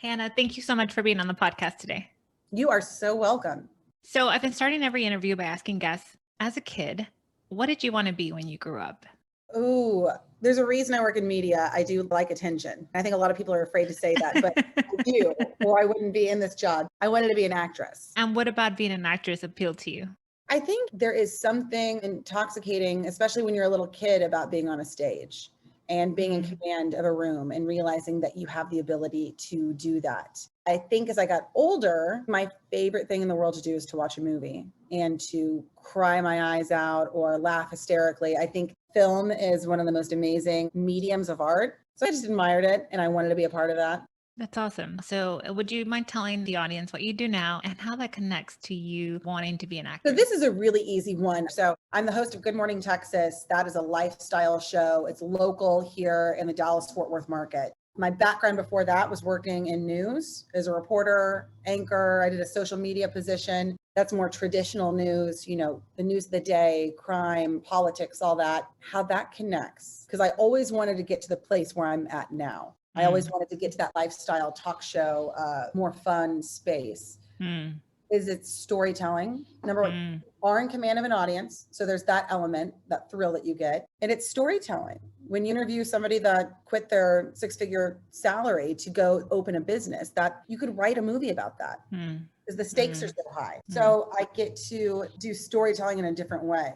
Hannah, thank you so much for being on the podcast today. You are so welcome. So, I've been starting every interview by asking guests, as a kid, what did you want to be when you grew up? Ooh, there's a reason I work in media. I do like attention. I think a lot of people are afraid to say that, but I do, or I wouldn't be in this job. I wanted to be an actress. And what about being an actress appealed to you? I think there is something intoxicating, especially when you're a little kid, about being on a stage and being in Mm, command of a room and realizing that you have the ability to do that. I think as I got older, my favorite thing in the world to do is to watch a movie and to cry my eyes out or laugh hysterically. I think film is one of the most amazing mediums of art. So I just admired it and I wanted to be a part of that. that's awesome. So, would you mind telling the audience what you do now and how that connects to you wanting to be an So actress? this is a really easy one. So I'm the host of Good Morning Texas. That is a lifestyle show. It's local here in the Dallas-Fort Worth market. My background before that was working in news as a reporter, anchor. I did a social media position. That's more traditional news, the news of the day, crime, politics, all that, how that connects. Because I always wanted to get to the place where I'm at now. I always Mm, wanted to get to that lifestyle talk show, more fun space. mm, Is it's storytelling. Number one, mm. you are in command of an audience. So there's that element, that thrill that you get. And it's storytelling. When you interview somebody that quit their six-figure salary to go open a business, that you could write a movie about that Mm, because the stakes are mm, so high. mm. So I get to do storytelling in a different way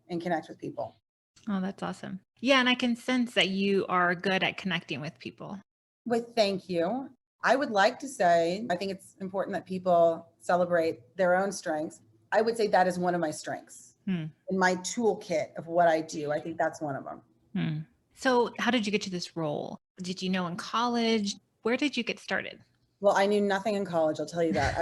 and connect with people. Oh, that's awesome. Yeah, and I can sense that you are good at connecting with people. With thank you. I would like to say, I think it's important that people celebrate their own strengths. I would say that is one of my strengths Hmm, in my toolkit of what I do. I think that's one of them. hmm. So, how did you get to this role? Did you know in college? Where did you get started? Well, I knew nothing in college, I'll tell you that.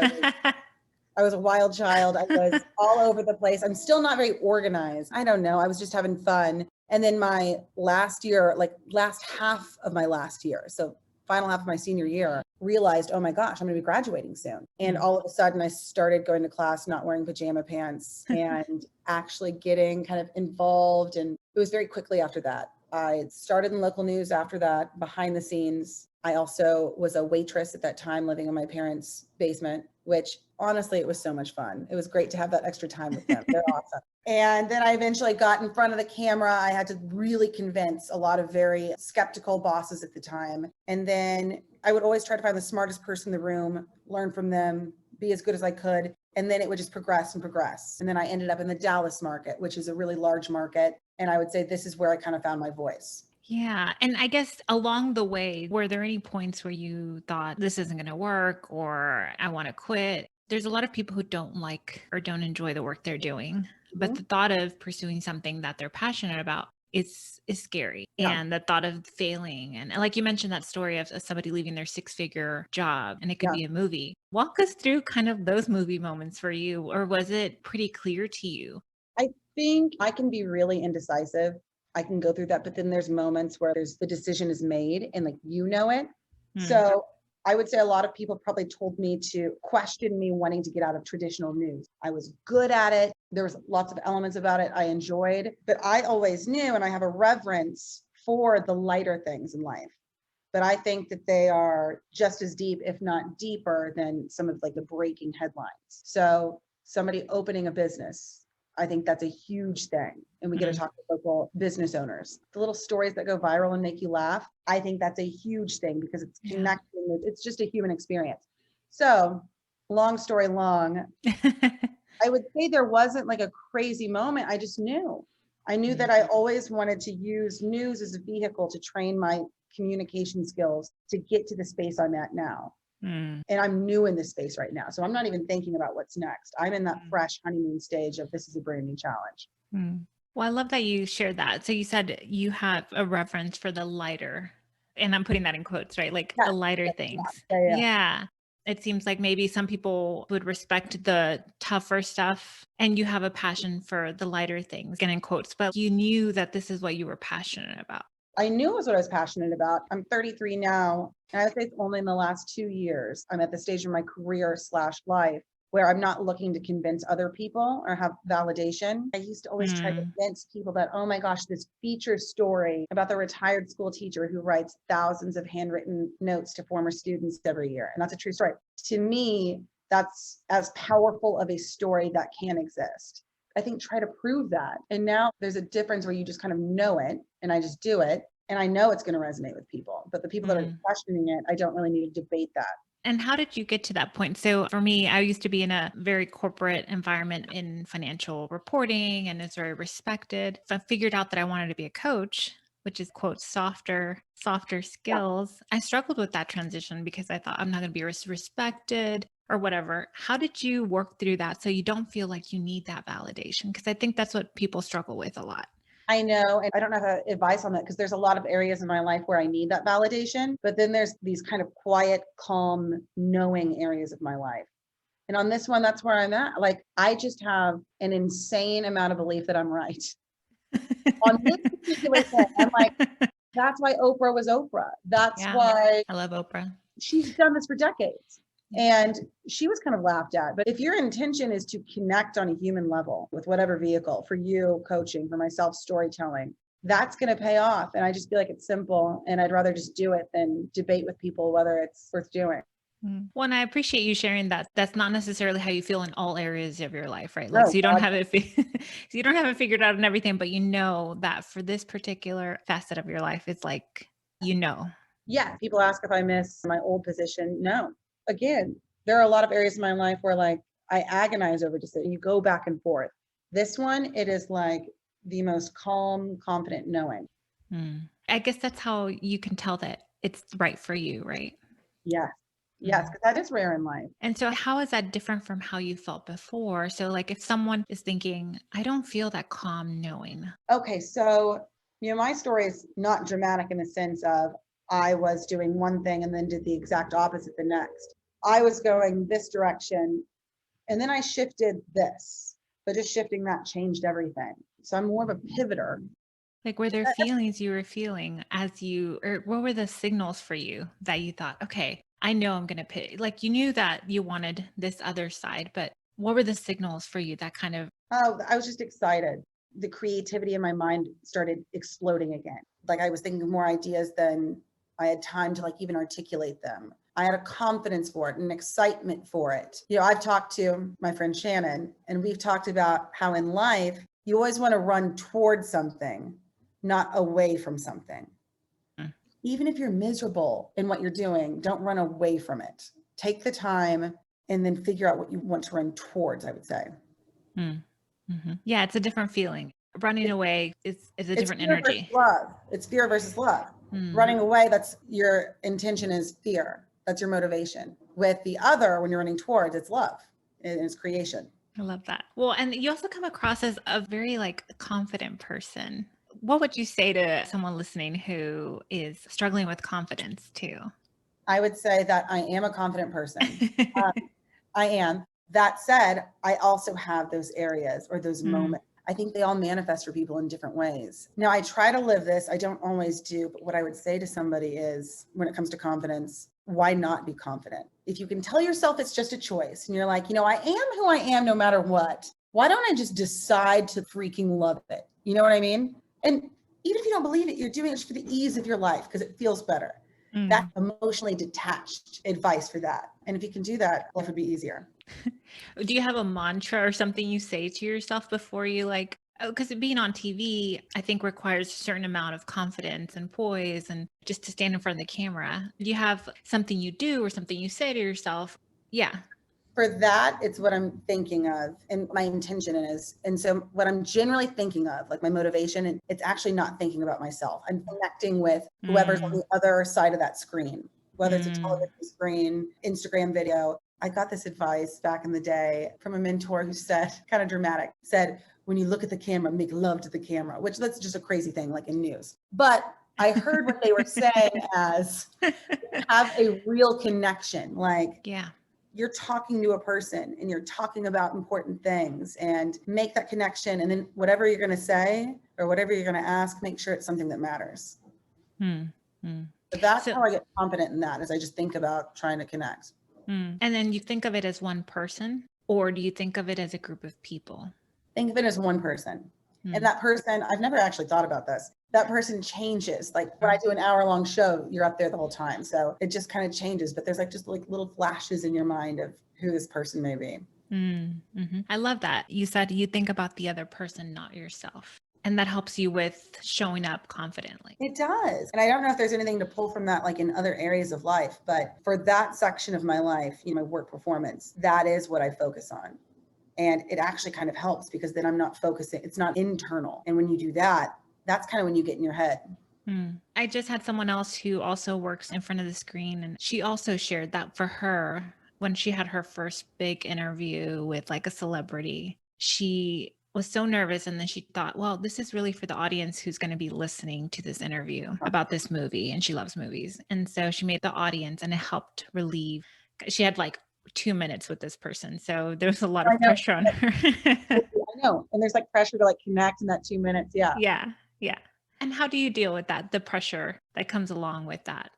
I was a wild child. I was all over the place. I'm still not very organized. I don't know. I was just having fun. And then my last year, like last half of my last year, so final half of my senior year, realized, oh my gosh, I'm going to be graduating soon. And Mm. all of a sudden, I started going to class, not wearing pajama pants, and actually getting kind of involved. And it was very quickly after that. I started in local news after that, behind the scenes. I also was a waitress at that time, living in my parents' basement, which honestly, it was so much fun. It was great to have that extra time with them. They're awesome. And then I eventually got in front of the camera. I had to really convince a lot of very skeptical bosses at the time. And then I would always try to find the smartest person in the room, learn from them, be as good as I could. And then it would just progress and progress. And then I ended up in the Dallas market, which is a really large market. And I would say this is where I kind of found my voice. Yeah. And I guess along the way, were there any points where you thought this isn't going to work or I want to quit? There's a lot of people who don't like or don't enjoy the work they're doing, but Mhm. the thought of pursuing something that they're passionate about is scary. Yeah. And the thought of failing and like you mentioned that story of somebody leaving their six-figure job and it could Yeah. be a movie. Walk us through kind of those movie moments for you, or was it pretty clear to you? I think I can be really indecisive. I can go through that, but then there's moments where there's the decision is made and like it. Hmm. So I would say a lot of people probably told me to question me wanting to get out of traditional news. I was good at it. There was lots of elements about it I enjoyed, but I always knew and I have a reverence for the lighter things in life. But I think that they are just as deep, if not deeper, than some of like the breaking headlines. So somebody opening a business, I think that's a huge thing. And we get to Hmm. talk to local business owners. The little stories that go viral and make you laugh, I think that's a huge thing because it's Yeah. connecting. It's just a human experience. So long story long, I would say there wasn't like a crazy moment. I just knew. I knew that I always wanted to use news as a vehicle to train my communication skills to get to the space I'm at now. Mm. And I'm new in this space right now. So I'm not even thinking about what's next. I'm in that fresh honeymoon stage of this is a brand new challenge. Mm. Well, I love that you shared that. So you said you have a reference for the lighter, and I'm putting that in quotes, right? Like Yeah. the lighter Yeah. things. Yeah. Yeah. Yeah. It seems like maybe some people would respect the tougher stuff, and you have a passion for the lighter things, again in quotes, but you knew that this is what you were passionate about. I knew it was what I was passionate about. I'm 33 now. And I would say it's only in the last 2 years I'm at the stage of my career slash life where I'm not looking to convince other people or have validation. I used to always try to Mm, convince people that, oh my gosh, this feature story about the retired school teacher who writes thousands of handwritten notes to former students every year. And that's a true story. To me, that's as powerful of a story that can exist. I think try to prove that. And now there's a difference where you just kind of know it and I just do it. And I know it's going to resonate with people. But the people that are mm. questioning it, I don't really need to debate that. And how did you get to that point? So for me, I used to be in a very corporate environment in financial reporting and it's very respected. So I figured out that I wanted to be a coach, which is quote softer Yeah. skills. I struggled with that transition because I thought I'm not going to be respected or whatever. How did you work through that so you don't feel like you need that validation? Because I think that's what people struggle with a lot. I know, and I don't have advice on that because there's a lot of areas in my life where I need that validation, but then there's these kind of quiet, calm, knowing areas of my life. And on this one, that's where I'm at. Like, I just have an insane amount of belief that I'm right. On this particular thing, I'm like, that's why Oprah was Oprah. That's Yeah, why I love Oprah. she's done this for decades. Yeah. And she was kind of laughed at. But if your intention is to connect on a human level with whatever vehicle, for you, coaching, for myself, storytelling, that's going to pay off. And I just feel like it's simple. And I'd rather just do it than debate with people whether it's worth doing. Mm. Well, and I appreciate you sharing that. That's not necessarily how you feel in all areas of your life, right? Like, No, so you don't God, have it, so you don't have it figured out and everything, but you know that for this particular facet of your life, it's like, you know. yeah. People ask if I miss my old position. No. Again, there are a lot of areas in my life where like I agonize over decision. You go back and forth. This one, it is like the most calm, confident knowing. Mm. I guess that's how you can tell that it's right for you, right? Yes. Yes, Mm. because that is rare in life. And so, how is that different from how you felt before? So, like, if someone is thinking, I don't feel that calm knowing. Okay, so my story is not dramatic in the sense of I was doing one thing and then did the exact opposite the next. I was going this direction and then I shifted this, but just shifting that changed everything. So I'm more of a pivoter. Like, were there feelings you were feeling as you, or what were the signals for you that you thought, okay, I know I'm going to pick, like you knew that you wanted this other side, but what were the signals for you that kind of, Oh, I was just excited. The creativity in my mind started exploding again. Like I was thinking of more ideas than I had time to like even articulate them. I had a confidence for it, an excitement for it. I've talked to my friend Shannon, and we've talked about how in life, you always want to run towards something, not away from something. mm, Even if you're miserable in what you're doing, don't run away from it. Take the time and then figure out what you want to run towards, I would say. mm, yeah, it's a different feeling. Running away is a It's different fear versus energy. love. It's fear versus love. Mm, Running away, that's your intention is fear. That's your motivation. With the other, when you're running towards, it's love and it's creation. I love that. Well, and you also come across as a very like confident person. What would you say to someone listening who is struggling with confidence too? I would say that I am a confident person. Uh, I am. That said, I also have those areas or those Mm, moments. I think they all manifest for people in different ways. Now, I try to live this. I don't always do, but what I would say to somebody is when it comes to confidence, why not be confident? If you can tell yourself it's just a choice and you're like, I am who I am no matter what, why don't I just decide to freaking love it? You know what I mean? And even if you don't believe it, you're doing it for the ease of your life because it feels better. That mm. emotionally detached advice for that. And if you can do that, life would be easier. Do you have a mantra or something you say to yourself before you like, because being on TV, I think requires a certain amount of confidence and poise and just to stand in front of the camera. Do you have something you do or something you say to yourself? Yeah. For that, it's what I'm thinking of and my intention is. And so what I'm generally thinking of, like my motivation, and it's actually not thinking about myself. I'm connecting with whoever's on Mm, the other side of that screen, whether it's a mm. television screen, Instagram video. I got this advice back in the day from a mentor who said, kind of dramatic, said, when you look at the camera, make love to the camera, which that's just a crazy thing, like in news. But I heard what they were saying as have a real connection. Like Yeah. you're talking to a person and you're talking about important things and make that connection. And then whatever you're going to say or whatever you're going to ask, make sure it's something that matters. Mm, mm. But that's So, how I get confident in that, is I just think about trying to connect. and then you think of it as one person. Or do you think of it as a group of people? Think of it as one person. And Mm. that person, I've never actually thought about this. That person changes. Like when I Mm. do an hour-long show, you're up there the whole time. So it just kind of changes. But there's like just like little flashes in your mind of who this person may be. Mhm. I love that. You said you think about the other person, not yourself. And that helps you with showing up confidently. It does. And I don't know if there's anything to pull from that, like in other areas of life, but for that section of my life, my work performance, that is what I focus on. And it actually kind of helps because then I'm not focusing, it's not internal. And when you do that, that's kind of when you get in your head. I just had someone else who also works in front of the screen, and she also shared that for her, when she had her first big interview with like a celebrity, she was so nervous. And then she thought, well, this is really for the audience who's going to be listening to this interview about this movie. And she loves movies. And so she made the audience, and it helped relieve. She had like 2 minutes with this person. So there was a lot I of know, pressure on her. I know. And there's like pressure to like connect in that 2 minutes. Yeah. Yeah. Yeah. And how do you deal with that? The pressure that comes along with that?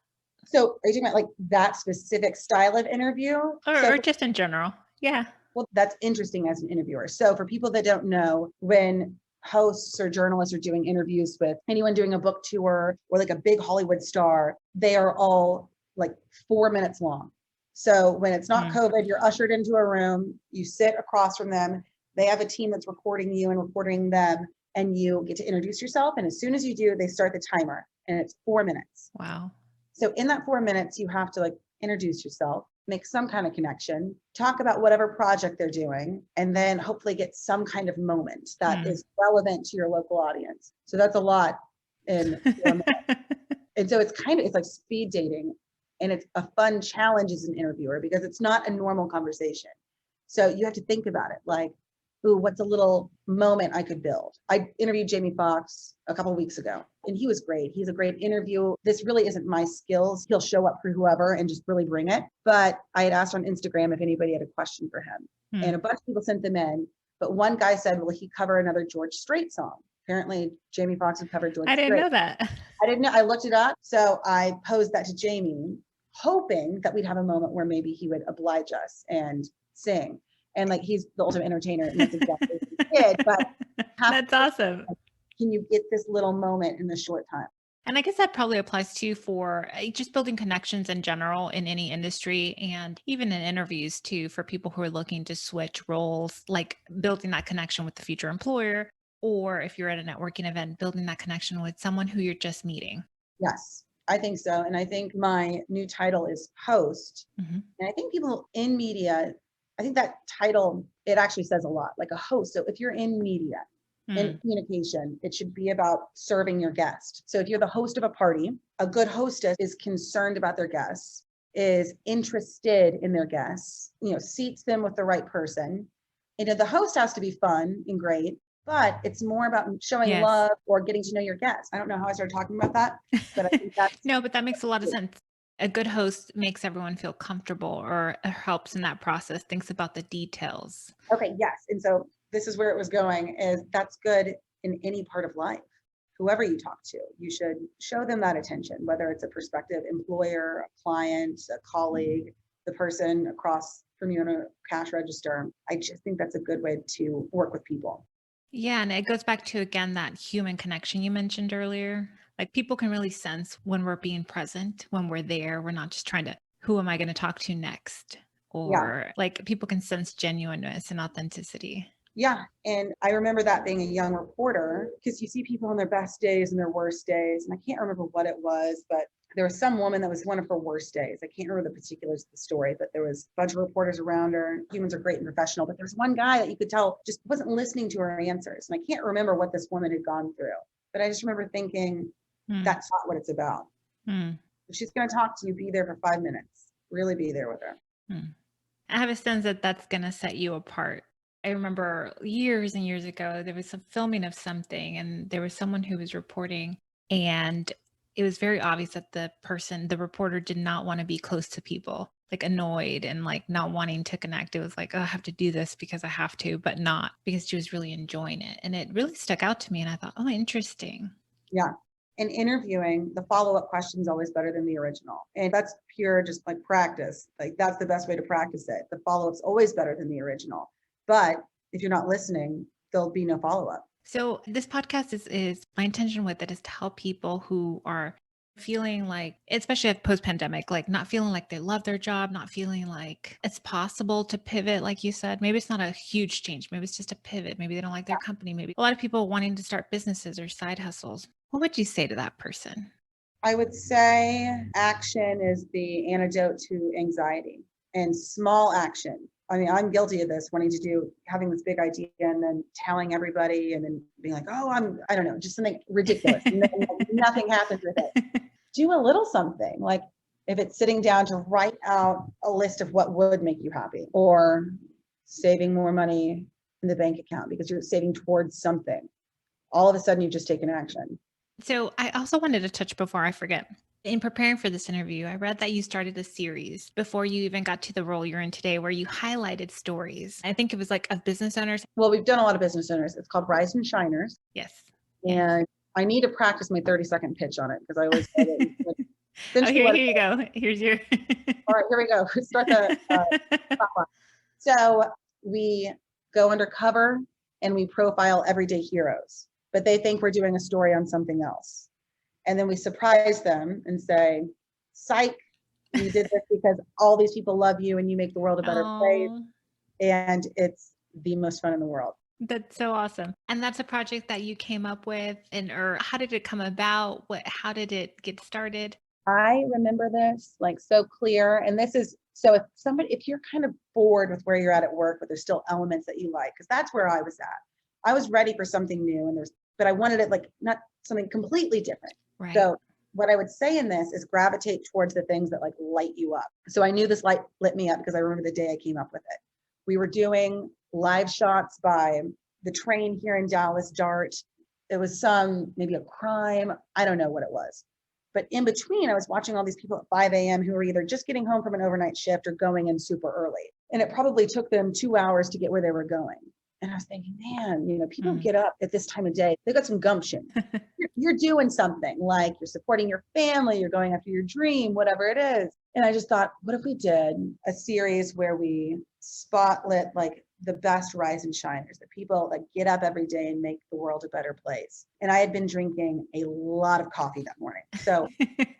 So are you talking about like that specific style of interview? Or just in general. Yeah. Well, that's interesting as an interviewer. So for people that don't know, when hosts or journalists are doing interviews with anyone doing a book tour or like a big Hollywood star, they are all like 4 minutes long. So when it's not Mm. COVID, you're ushered into a room, you sit across from them, they have a team that's recording you and recording them, and you get to introduce yourself. And as soon as you do, they start the timer and it's 4 minutes. Wow. So in that 4 minutes, you have to like introduce yourself, make some kind of connection, talk about whatever project they're doing, and then hopefully get some kind of moment that Mm. is relevant to your local audience. So that's a lot in 4 minutes. And so it's like speed dating, and it's a fun challenge as an interviewer because it's not a normal conversation. So you have to think about it like, ooh, what's a little moment I could build? I interviewed Jamie Foxx a couple of weeks ago, and he was great. He's a great interview. This really isn't my skills. He'll show up for whoever and just really bring it. But I had asked on Instagram if anybody had a question for him, and a Mm. bunch of people sent them in. But one guy said, will he cover another George Strait song? Apparently, Jamie Foxx had covered George I didn't Strait. know that. I didn't know. I looked it up. So I posed that to Jamie, hoping that we'd have a moment where maybe he would oblige us and sing. And like he's the ultimate entertainer, and that's exactly what he did. But have That's awesome. can you get this little moment in this short time? And I guess that probably applies too for just building connections in general in any industry, and even in interviews too, for people who are looking to switch roles, like building that connection with the future employer, or if you're at a networking event, building that connection with someone who you're just meeting. Yes, I think so. And I think my new title is host. Mhm. And I think people in media, I think that title, it actually says a lot, like a host. So if you're in media, in Mm. communication, it should be about serving your guest. So if you're the host of a party, a good hostess is concerned about their guests, is interested in their guests, seats them with the right person. The host has to be fun and great, but it's more about showing Yes. love or getting to know your guests. I don't know how I started talking about that, but I think that's No, but that makes a lot of sense. A good host makes everyone feel comfortable, or helps in that process, thinks about the details. okay. Yes. And so this is where it was going, is that's good in any part of life. Whoever you talk to, you should show them that attention, whether it's a prospective employer, a client, a colleague, the person across from you in a cash register. I just think that's a good way to work with people. Yeah, and it goes back to again that human connection you mentioned earlier. Like people can really sense when we're being present, when we're there. We're not just trying to, who am I going to talk to next? Yeah. Or like people can sense genuineness and authenticity. Yeah. And I remember that being a young reporter, because you see people on their best days and their worst days. And I can't remember what it was, but there was some woman that was one of her worst days. I can't remember the particulars of the story, but there was a bunch of reporters around her. Humans are great and professional, but there was one guy that you could tell just wasn't listening to her answers. And I can't remember what this woman had gone through, but I just remember thinking, Hmm. that's not what it's about. Hmm. If she's going to talk to you, be there for 5 minutes. Really be there with her. Hmm. I have a sense that that's going to set you apart. I remember years and years ago, there was some filming of something, and there was someone who was reporting, and it was very obvious that the reporter did not want to be close to people, like annoyed and like not wanting to connect. It was like, oh, I have to do this because I have to, but not because she was really enjoying it. And it really stuck out to me. And I thought, oh, interesting. Yeah. in interviewing, the follow-up question is always better than the original. And that's pure, just like practice. Like that's the best way to practice it. The follow-up's always better than the original. But if you're not listening, there'll be no follow-up. So this podcast is my intention with it is to help people who are feeling like, especially post pandemic, like not feeling like they love their job, not feeling like it's possible to pivot. Like you said, maybe it's not a huge change. Maybe it's just a pivot. Maybe they don't like their company. Maybe a lot of people wanting to start businesses or side hustles. What would you say to that person? I would say action is the antidote to anxiety, and small action. I mean, I'm guilty of this, having this big idea and then telling everybody and then being like, oh, I don't know, just something ridiculous. And then nothing happens with it. Do a little something. Like if it's sitting down to write out a list of what would make you happy, or saving more money in the bank account because you're saving towards something. All of a sudden you've just taken action. So I also wanted to touch before I forget. In preparing for this interview, I read that you started a series before you even got to the role you're in today where you highlighted stories. I think it was like of business owners. Well, we've done a lot of business owners. It's called Rise and Shiners. Yes. And I need to practice my 30-second pitch on it because I always say that. Oh, here you go. Here's your. All right, here we go. Start the top line. So we go undercover and we profile everyday heroes, but they think we're doing a story on something else. And then we surprise them and say, psych, we did this because all these people love you and you make the world a better place. And it's the most fun in the world. That's so awesome. And that's a project that you came up with, or how did it come about? How did it get started? I remember this like so clear. And this is, so if you're kind of bored with where you're at work, but there's still elements that you like, because that's where I was at. I was ready for something new but I wanted it like not something completely different. Right. So what I would say in this is gravitate towards the things that like light you up. So I knew this light lit me up because I remember the day I came up with it. We were doing live shots by the train here in Dallas, DART. It was maybe a crime. I don't know what it was. But in between, I was watching all these people at 5 a.m. who were either just getting home from an overnight shift or going in super early. And it probably took them 2 hours to get where they were going. And I was thinking, man, people get up at this time of day. They've got some gumption. You're doing something, like you're supporting your family, you're going after your dream, whatever it is. And I just thought, what if we did a series where we spotlit like the best rise and shiners, the people that get up every day and make the world a better place. And I had been drinking a lot of coffee that morning. So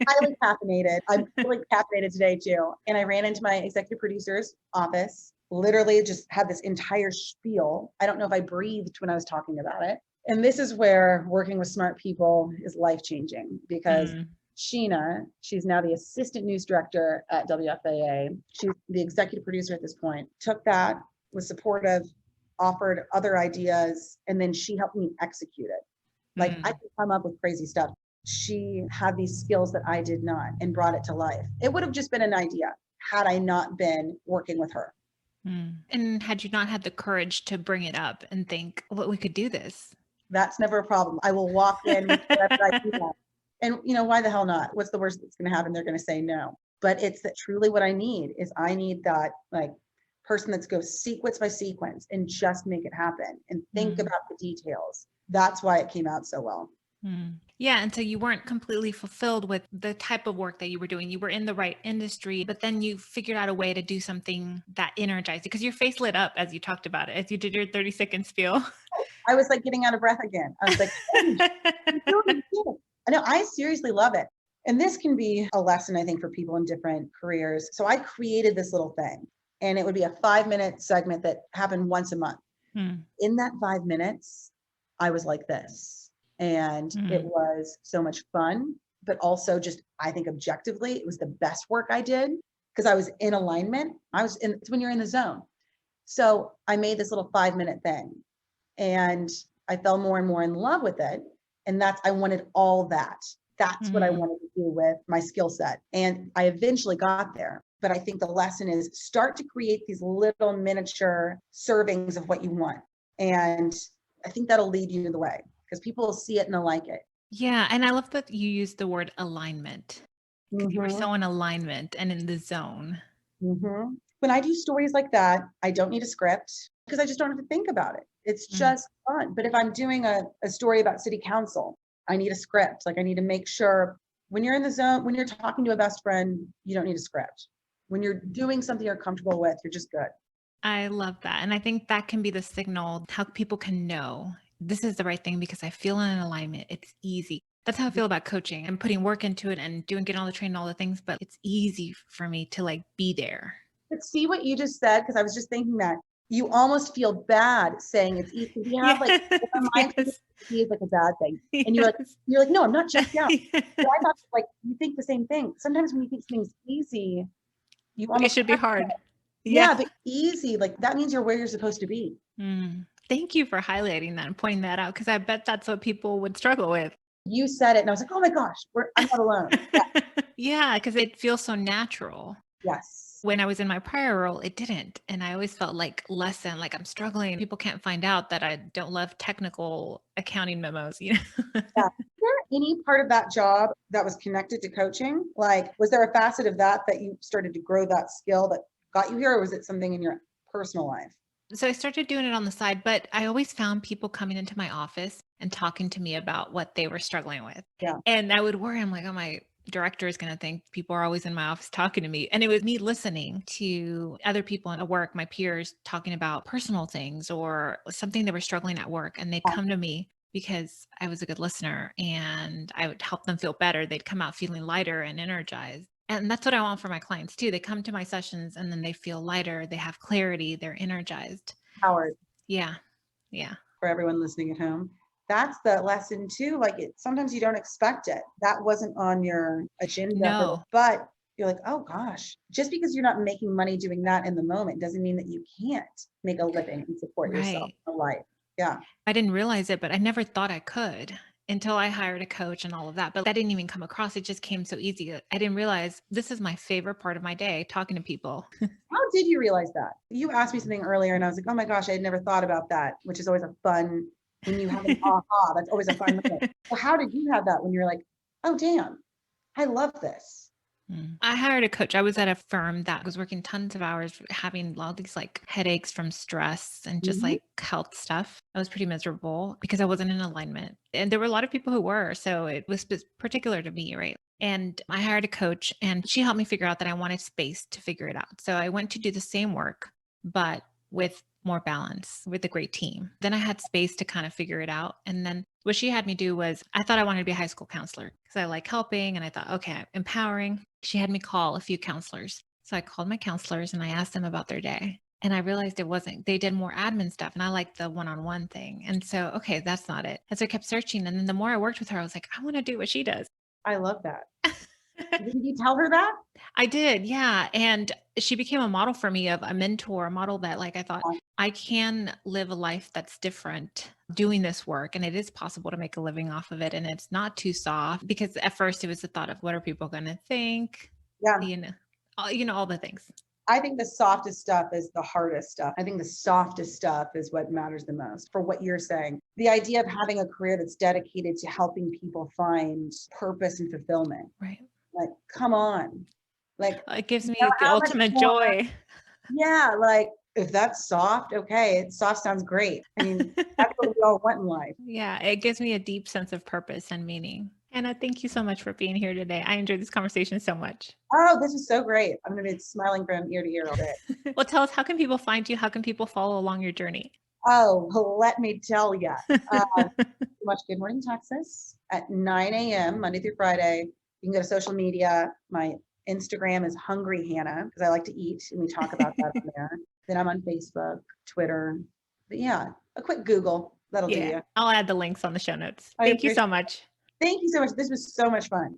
highly caffeinated. I'm really caffeinated today too. And I ran into my executive producer's office, literally just had this entire spiel. I don't know if I breathed when I was talking about it. And this is where working with smart people is life-changing, because Sheena, she's now the assistant news director at WFAA. She's the executive producer at this point, took that, was supportive, offered other ideas, and then she helped me execute it. Like I could come up with crazy stuff. She had these skills that I did not and brought it to life. It would have just been an idea had I not been working with her. And had you not had the courage to bring it up and think, well, we could do this? That's never a problem. I will walk in with whatever idea. And why the hell not? What's the worst that's going to happen? They're going to say no. But it's that truly what I need that like person that's go sequence by sequence and just make it happen and think about the details. That's why it came out so well. Yeah. And so you weren't completely fulfilled with the type of work that you were doing. You were in the right industry, but then you figured out a way to do something that energized you, because your face lit up as you talked about it, as you did your 30-second spiel. I was like getting out of breath again. I was like, I know, I seriously love it. And this can be a lesson, I think, for people in different careers. So I created this little thing, and it would be a 5-minute segment that happened once a month. In that 5 minutes, I was like this. And it was so much fun, but also just, I think objectively, it was the best work I did because I was in alignment. It's when you're in the zone. So I made this little 5-minute thing and I fell more and more in love with it. And I wanted all that. That's what I wanted to do with my skill set. And I eventually got there. But I think the lesson is start to create these little miniature servings of what you want. And I think that'll lead you the way, because people will see it and they'll like it. Yeah. And I love that you used the word alignment. You were so in alignment and in the zone. When I do stories like that, I don't need a script because I just don't have to think about it. It's just fun. But if I'm doing a story about city council, I need a script. Like I need to make sure when you're in the zone, when you're talking to a best friend, you don't need a script. When you're doing something you're comfortable with, you're just good. I love that. And I think that can be the signal how people can know this is the right thing because I feel in alignment. It's easy. That's how I feel about coaching. I'm putting work into it and doing getting all the training, all the things, but it's easy for me to like be there. But see what you just said, because I was just thinking that you almost feel bad saying it's easy. We have like Yes. in our mind Yes. easy is like a bad thing. And Yes. you're like, no, I'm not just down. Yes. So I thought like you think the same thing. Sometimes when you think something's easy, you It almost should be hard. Yeah. yeah, the easy, like that means you're where you're supposed to be. Thank you for highlighting that and pointing that out because I bet that's what people would struggle with. You said it, and I was like, oh my gosh, I'm not alone. Yeah. Yeah, because it feels so natural. Yes. When I was in my prior role, it didn't. And I always felt like less than, like I'm struggling. People can't find out that I don't love technical accounting memos, you know? Yeah. Was there any part of that job that was connected to coaching? Like, was there a facet of that that you started to grow that skill that got you here, or was it something in your personal life? So I started doing it on the side, but I always found people coming into my office and talking to me about what they were struggling with. Yeah. And I would worry, I'm like, oh, my director is going to think people are always in my office talking to me. And it was me listening to other people at work, my peers talking about personal things or something they were struggling at work. And they'd come to me because I was a good listener and I would help them feel better. They'd come out feeling lighter and energized. And that's what I want for my clients too. They come to my sessions and then they feel lighter, they have clarity, they're energized. Howard, Yeah. Yeah. for everyone listening at home, that's the lesson too. Like sometimes you don't expect it. That wasn't on your agenda, No. but you're like, oh gosh, just because you're not making money doing that in the moment doesn't mean that you can't make a living and support yourself Right. in life. Yeah. I didn't realize it, but I never thought I could until I hired a coach and all of that. But that didn't even come across. It just came so easy. I didn't realize this is my favorite part of my day, talking to people. How did you realize that? You asked me something earlier and I was like, oh my gosh, I had never thought about that, which is always a fun, when you have an aha, that's always a fun moment. So how did you have that when you're like, oh damn, I love this? I hired a coach. I was at a firm that was working tons of hours, having all these like headaches from stress and just Mhm. like health stuff. I was pretty miserable because I wasn't in alignment. And there were a lot of people who were. So it was particular to me, right? And I hired a coach and she helped me figure out that I wanted space to figure it out. So I went to do the same work, but with more balance with a great team. Then I had space to kind of figure it out. And then what she had me do was I thought I wanted to be a high school counselor because I like helping and I thought, okay, empowering. She had me call a few counselors. So I called my counselors and I asked them about their day. And I realized it wasn't, they did more admin stuff and I liked the one on one thing. And so, okay, that's not it. And so I kept searching. And then the more I worked with her, I was like, I want to do what she does. I love that. Did you tell her that? I did, yeah, and she became a model for me of a mentor, a model that, like, I thought, I can live a life that's different doing this work, and it is possible to make a living off of it, and it's not too soft because at first it was the thought of what are people gonna think, Yeah. all the things. I think the softest stuff is the hardest stuff. I think the softest stuff is what matters the most for what you're saying. The idea of having a career that's dedicated to helping people find purpose and fulfillment. Right. Like, come on. Like, It gives you know me the how much ultimate more, joy. yeah, like if that's soft, okay, soft sounds great. I mean, that's what we all want in life. Yeah, it gives me a deep sense of purpose and meaning. Anna, thank you so much for being here today. I enjoyed this conversation so much. Oh, this is so great. I'm going to be smiling from ear to ear all day. Well, tell us, how can people find you? How can people follow along your journey? Oh, let me tell you. Watch Good Morning Texas at 9 a.m. Monday through Friday. You can go to social media. My Instagram is Hungry Hannah because I like to eat and we talk about that on there. Then I'm on Facebook, Twitter. But yeah, a quick Google. That'll do Yeah, you. I'll add the links on the show notes. I Thank you appreciate so it. much. Thank you so much. This was so much fun.